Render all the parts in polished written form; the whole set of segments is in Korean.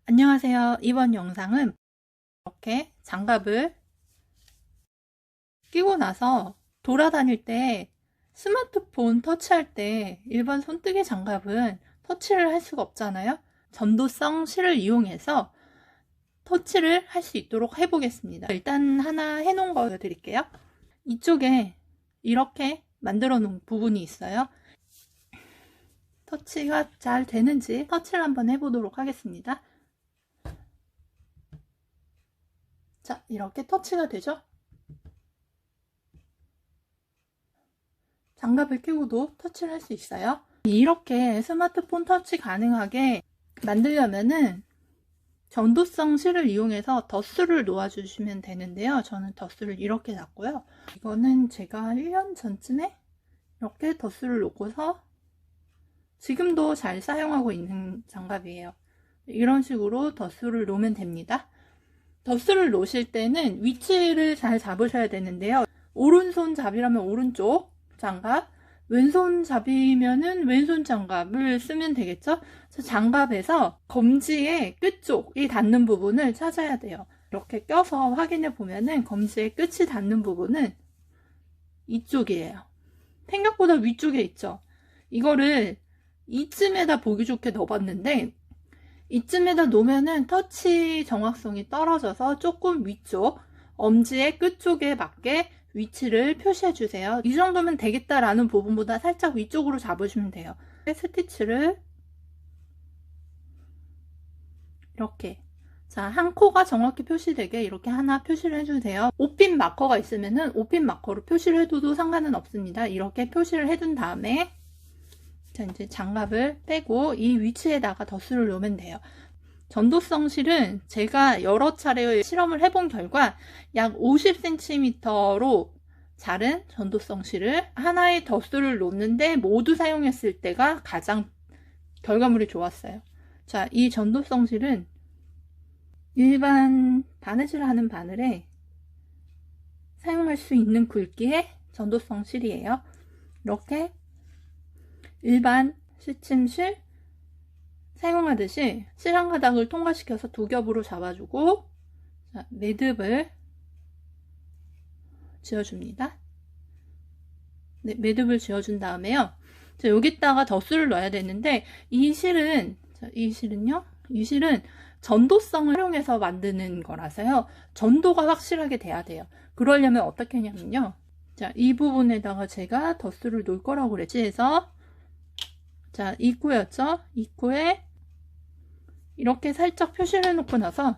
안녕하세요. 이번 영상은 이렇게 장갑을 끼고 나서 돌아다닐 때 스마트폰 터치할 때 일반 손뜨개 장갑은 터치를 할 수가 없잖아요. 전도성 실을 이용해서 터치를 할 수 있도록 해보겠습니다. 일단 하나 해놓은 거 보여드릴게요. 이쪽에 이렇게 만들어 놓은 부분이 있어요. 터치가 잘 되는지 터치를 한번 해보도록 하겠습니다. 자, 이렇게 터치가 되죠? 장갑을 끼고도 터치를 할 수 있어요. 이렇게 스마트폰 터치 가능하게 만들려면은 전도성 실을 이용해서 덧수를 놓아주시면 되는데요. 저는 덧수를 이렇게 놨고요. 이거는 제가 1년 전쯤에 이렇게 덧수를 놓고서 지금도 잘 사용하고 있는 장갑이에요. 이런 식으로 덧수를 놓으면 됩니다. 덧수를 놓으실 때는 위치를 잘 잡으셔야 되는데요. 오른손 잡이라면 오른쪽 장갑, 왼손 잡이면은 왼손 장갑을 쓰면 되겠죠? 장갑에서 검지의 끝쪽이 닿는 부분을 찾아야 돼요. 이렇게 껴서 확인해 보면은 검지의 끝이 닿는 부분은 이쪽이에요. 생각보다 위쪽에 있죠? 이거를 이쯤에다 보기 좋게 넣어봤는데 이쯤에다 놓으면은 터치 정확성이 떨어져서 조금 위쪽 엄지의 끝쪽에 맞게 위치를 표시해 주세요. 이 정도면 되겠다라는 부분보다 살짝 위쪽으로 잡으시면 돼요. 스티치를 이렇게 한 코가 정확히 표시되게 이렇게 하나 표시를 해주세요. 옷핀 마커가 있으면은 옷핀 마커로 표시를 해둬도 상관은 없습니다. 이렇게 표시를 해둔 다음에 이제 장갑을 빼고 이 위치에다가 덧수를 놓으면 돼요. 전도성 실은 제가 여러 차례 실험을 해본 결과 약 50cm로 자른 전도성 실을 하나의 덧수를 놓는데 모두 사용했을 때가 가장 결과물이 좋았어요. 자, 이 전도성 실은 일반 바느질을 하는 바늘에 사용할 수 있는 굵기의 전도성 실이에요. 이렇게 일반 시침실 사용하듯이 실 한 가닥을 통과시켜서 두 겹으로 잡아주고 매듭을 지어줍니다. 네, 매듭을 지어준 다음에요. 여기다가 덧수를 넣어야 되는데 이 실은 전도성을 활용해서 만드는 거라서요. 전도가 확실하게 돼야 돼요. 그러려면 어떻게 하냐면요. 이 부분에다가 제가 덧수를 놓을 거라고 그랬지 해서 이 코였죠? 이 코에 이렇게 살짝 표시를 해놓고 나서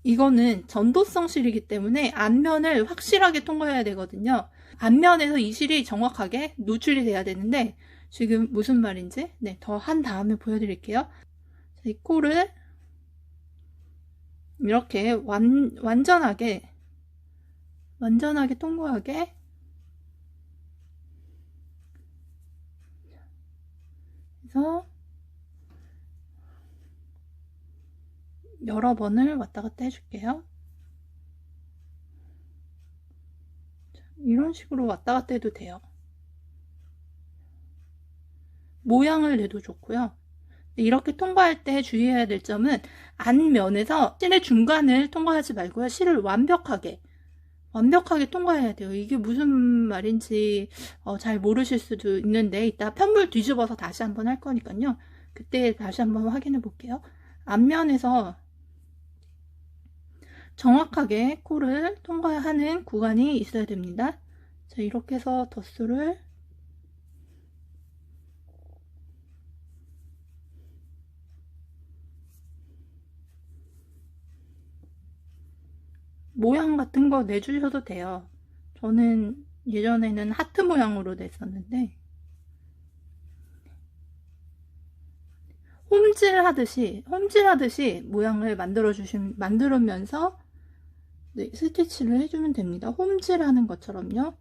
이거는 전도성 실이기 때문에 앞면을 확실하게 통과해야 되거든요. 앞면에서 이 실이 정확하게 노출이 돼야 되는데 지금 무슨 말인지 더 한 다음에 보여드릴게요. 이 코를 이렇게 완전하게 통과하게 해서 여러 번을 왔다 갔다 해줄게요. 이런 식으로 왔다 갔다 해도 돼요. 모양을 내도 좋고요. 이렇게 통과할 때 주의해야 될 점은 앞면에서 실의 중간을 통과하지 말고요. 실을 완벽하게 통과해야 돼요. 이게 무슨 말인지 잘 모르실 수도 있는데 이따 편물 뒤집어서 다시 한번 할 거니까요. 그때 다시 한번 확인해 볼게요. 앞면에서 정확하게 코를 통과하는 구간이 있어야 됩니다. 이렇게 해서 덧수를 모양 같은 거 내주셔도 돼요. 저는 예전에는 하트 모양으로 냈었는데 홈질하듯이 모양을 만들면서 스티치를 해주면 됩니다. 홈질하는 것처럼요.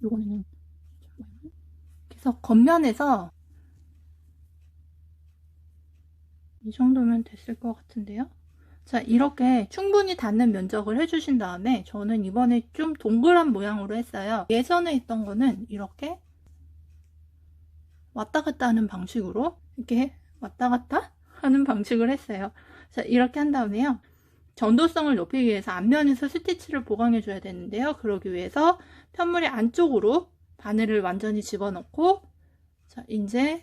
요거는 그래서 겉면에서 이 정도면 됐을 것 같은데요. 자, 이렇게 충분히 닿는 면적을 해주신 다음에 저는 이번에 좀 동그란 모양으로 했어요. 예전에 했던 거는 이렇게 왔다 갔다 하는 방식으로 이렇게 왔다 갔다 하는 방식을 했어요. 자, 이렇게 한 다음에요. 전도성을 높이기 위해서 앞면에서 스티치를 보강해 줘야 되는데요. 그러기 위해서 편물의 안쪽으로 바늘을 완전히 집어넣고, 자, 이제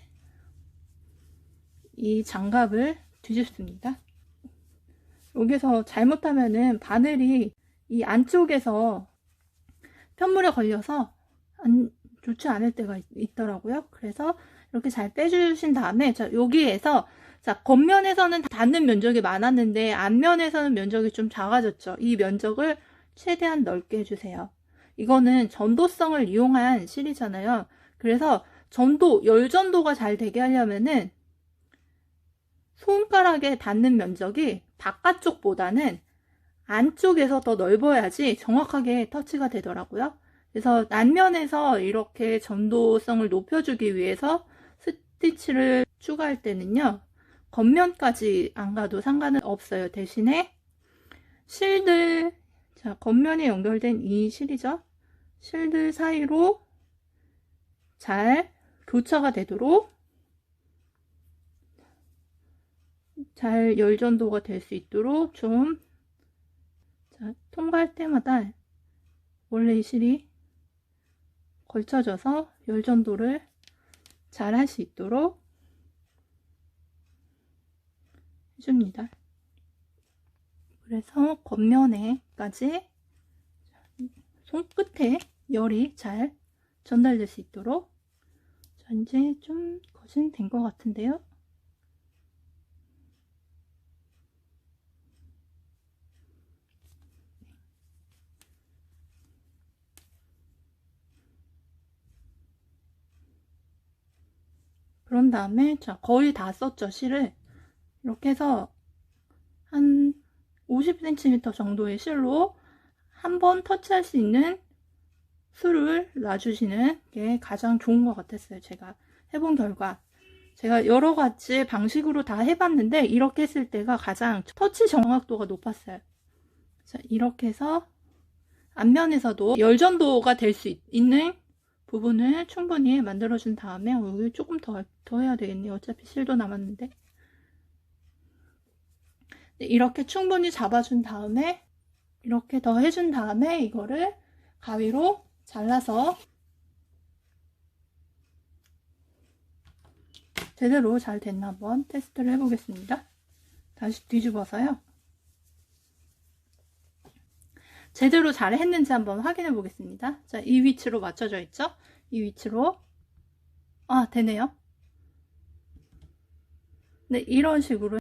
이 장갑을 뒤집습니다. 여기서 잘못하면은 바늘이 이 안쪽에서 편물에 걸려서 좋지 않을 때가 있더라고요. 그래서 이렇게 잘 빼주신 다음에, 자, 여기에서, 자, 겉면에서는 닿는 면적이 많았는데 앞면에서는 면적이 좀 작아졌죠. 이 면적을 최대한 넓게 해주세요. 이거는 전도성을 이용한 실이잖아요. 그래서 열전도가 잘 되게 하려면은 손가락에 닿는 면적이 바깥쪽보다는 안쪽에서 더 넓어야지 정확하게 터치가 되더라고요. 그래서 앞면에서 이렇게 전도성을 높여주기 위해서 스티치를 추가할 때는요, 겉면까지 안 가도 상관은 없어요. 대신에 실들, 자, 겉면에 연결된 이 실이죠. 실들 사이로 잘 교차가 되도록 잘 열전도가 될 수 있도록 좀, 자, 통과할 때마다 원래 이 실이 걸쳐져서 열전도를 잘 할 수 있도록 해줍니다. 그래서 겉면에까지 손끝에 열이 잘 전달될 수 있도록. 자, 이제 좀 거진 된 것 같은데요. 그런 다음에, 자, 거의 다 썼죠, 실을. 이렇게 해서 한 50cm 정도의 실로 한 번 터치할 수 있는 수를 놔주시는 게 가장 좋은 것 같았어요. 제가 해본 결과. 제가 여러 가지 방식으로 다 해봤는데 이렇게 했을 때가 가장 터치 정확도가 높았어요. 자, 이렇게 해서 앞면에서도 열전도가 될 수 있는 부분을 충분히 만들어준 다음에, 여기 조금 더 해야 되겠네요. 어차피 실도 남았는데. 이렇게 충분히 잡아준 다음에, 이렇게 더 해준 다음에 이거를 가위로 잘라서 제대로 잘 됐나 한번 테스트를 해보겠습니다. 다시 뒤집어서요. 제대로 잘 했는지 한번 확인해 보겠습니다. 자, 이 위치로 맞춰져 있죠? 이 위치로. 아, 되네요. 네, 이런 식으로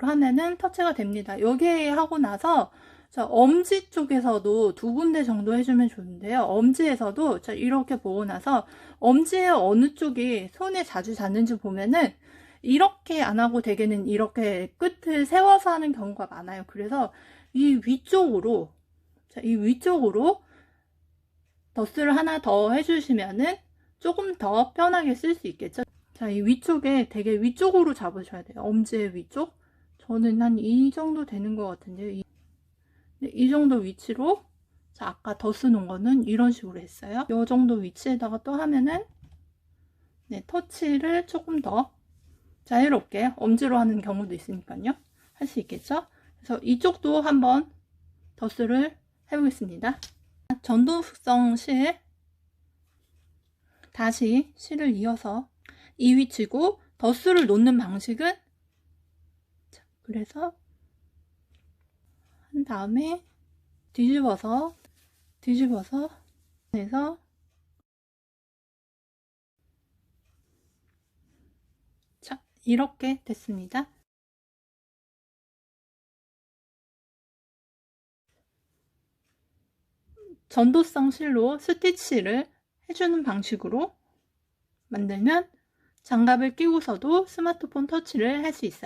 하면은 터치가 됩니다. 여기 하고 나서, 자, 엄지 쪽에서도 2군데 정도 해주면 좋은데요. 엄지에서도, 자, 이렇게 보고 나서 엄지의 어느 쪽이 손에 자주 닿는지 보면은 이렇게 안 하고 대개는 이렇게 끝을 세워서 하는 경우가 많아요. 그래서 이 위쪽으로, 자, 이 위쪽으로 덧스를 하나 더 해주시면은 조금 더 편하게 쓸 수 있겠죠. 자, 이 위쪽에 되게 위쪽으로 잡으셔야 돼요. 엄지의 위쪽. 저는 한 이 정도 되는 것 같은데요. 이 정도 위치로, 자, 아까 덧스 놓은 거는 이런 식으로 했어요. 이 정도 위치에다가 또 하면은, 네, 터치를 조금 더 자유롭게 엄지로 하는 경우도 있으니까요. 할 수 있겠죠? 그래서 이쪽도 한번 덧스를 해보겠습니다. 전도성 실, 다시 실을 이어서 이 위치고, 덧스를 놓는 방식은, 자, 그래서 한 다음에 뒤집어서 해서, 자, 이렇게 됐습니다. 전도성 실로 스티치를 해주는 방식으로 만들면 장갑을 끼고서도 스마트폰 터치를 할 수 있어요.